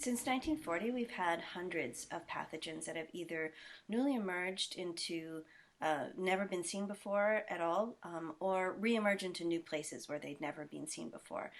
Since 1940, we've had hundreds of pathogens that have either newly emerged into never been seen before at all, or re-emerge into new places where they'd never been seen before.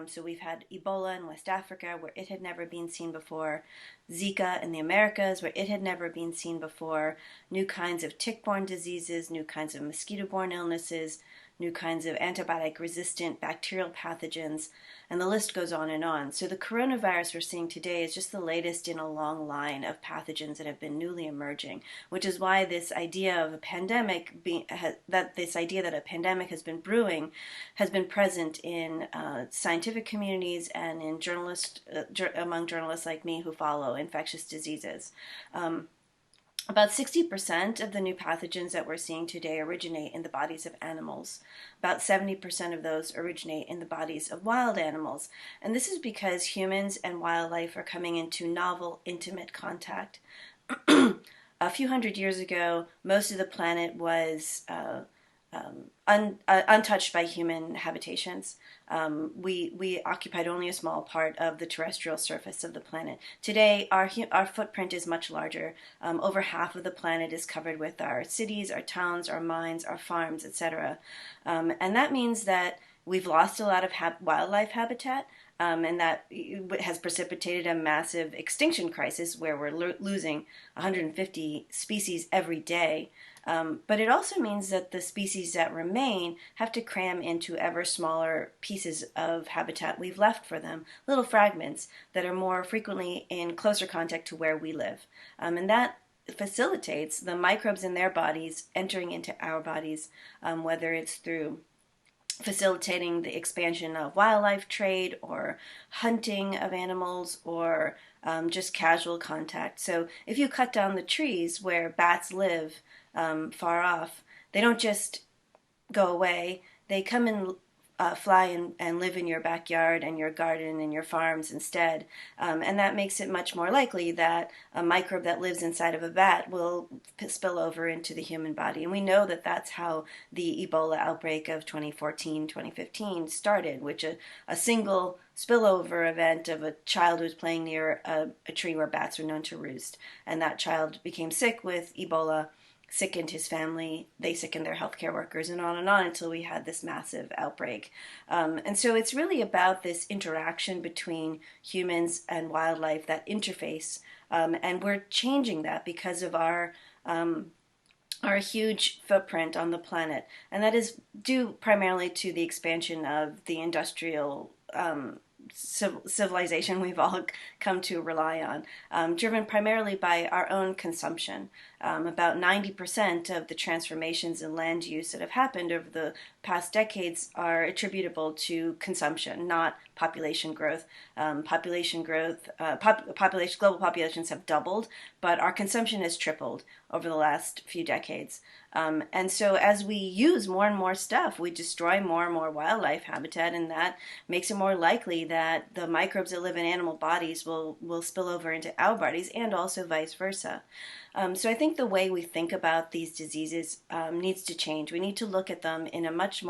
So we've had Ebola in West Africa, where it had never been seen before, Zika in the Americas, where it had never been seen before, new kinds of tick-borne diseases, new kinds of mosquito-borne illnesses, new kinds of antibiotic-resistant bacterial pathogens, and the list goes on and on. So the coronavirus we're seeing today is just the latest in a long line of pathogens that have been newly emerging, which is why this idea of a pandemic, this idea that a pandemic has been brewing, has been present in scientific communities and in among journalists like me who follow infectious diseases. About 60% of the new pathogens that we're seeing today originate in the bodies of animals. About 70% of those originate in the bodies of wild animals. And this is because humans and wildlife are coming into novel, intimate contact. A few hundred years ago, most of the planet was untouched by human habitations. We occupied only a small part of the terrestrial surface of the planet. Today, our footprint is much larger. Over half of the planet is covered with our cities, our towns, our mines, our farms, etc. And that means that we've lost a lot of wildlife habitat. And that has precipitated a massive extinction crisis where we're losing 150 species every day. But it also means that the species that remain have to cram into ever smaller pieces of habitat we've left for them, little fragments that are more frequently in closer contact to where we live. And that facilitates the microbes in their bodies entering into our bodies, whether it's through facilitating the expansion of wildlife trade or hunting of animals or just casual contact. So if you cut down the trees where bats live far off, they don't just go away. They come and fly and live in your backyard and your garden and your farms instead. And that makes it much more likely that a microbe that lives inside of a bat will spill over into the human body. And we know that that's how the Ebola outbreak of 2014, 2015 started, which a single spillover event of a child who was playing near a tree where bats were known to roost. And that child became sick with Ebola, sickened his family, they sickened their healthcare workers, and on until we had this massive outbreak. And so it's really about this interaction between humans and wildlife, that interface, and we're changing that because of our huge footprint on the planet. And that is due primarily to the expansion of the industrial civilization we've all come to rely on, driven primarily by our own consumption. About 90% of the transformations in land use that have happened over the past decades are attributable to consumption, not population growth. Global populations have doubled, but our consumption has tripled over the last few decades. And so as we use more and more stuff, we destroy more and more wildlife habitat, and that makes it more likely that the microbes that live in animal bodies will spill over into our bodies, and also vice versa. So I think the way we think about these diseases needs to change. We need to look at them in a much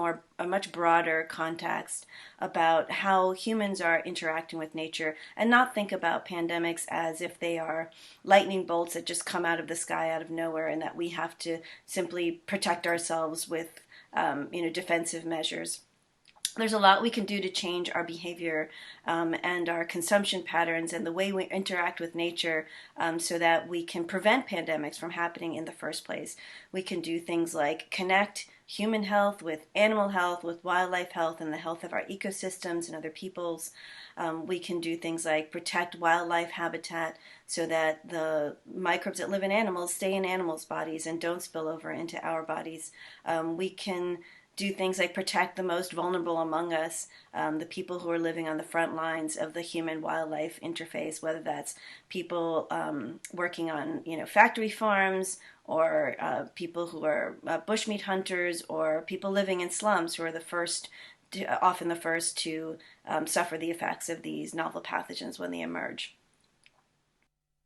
broader context about how humans are interacting with nature, and not think about pandemics as if they are lightning bolts that just come out of the sky out of nowhere, and that we have to simply protect ourselves with defensive measures. There's a lot we can do to change our behavior and our consumption patterns and the way we interact with nature, so that we can prevent pandemics from happening in the first place. We can do things like connect human health with animal health, with wildlife health, and the health of our ecosystems and other peoples. We can do things like protect wildlife habitat so that the microbes that live in animals stay in animals' bodies and don't spill over into our bodies. We can do things like protect the most vulnerable among us, the people who are living on the front lines of the human-wildlife interface, whether that's people working on factory farms, or people who are bushmeat hunters, or people living in slums who are often the first to suffer the effects of these novel pathogens when they emerge.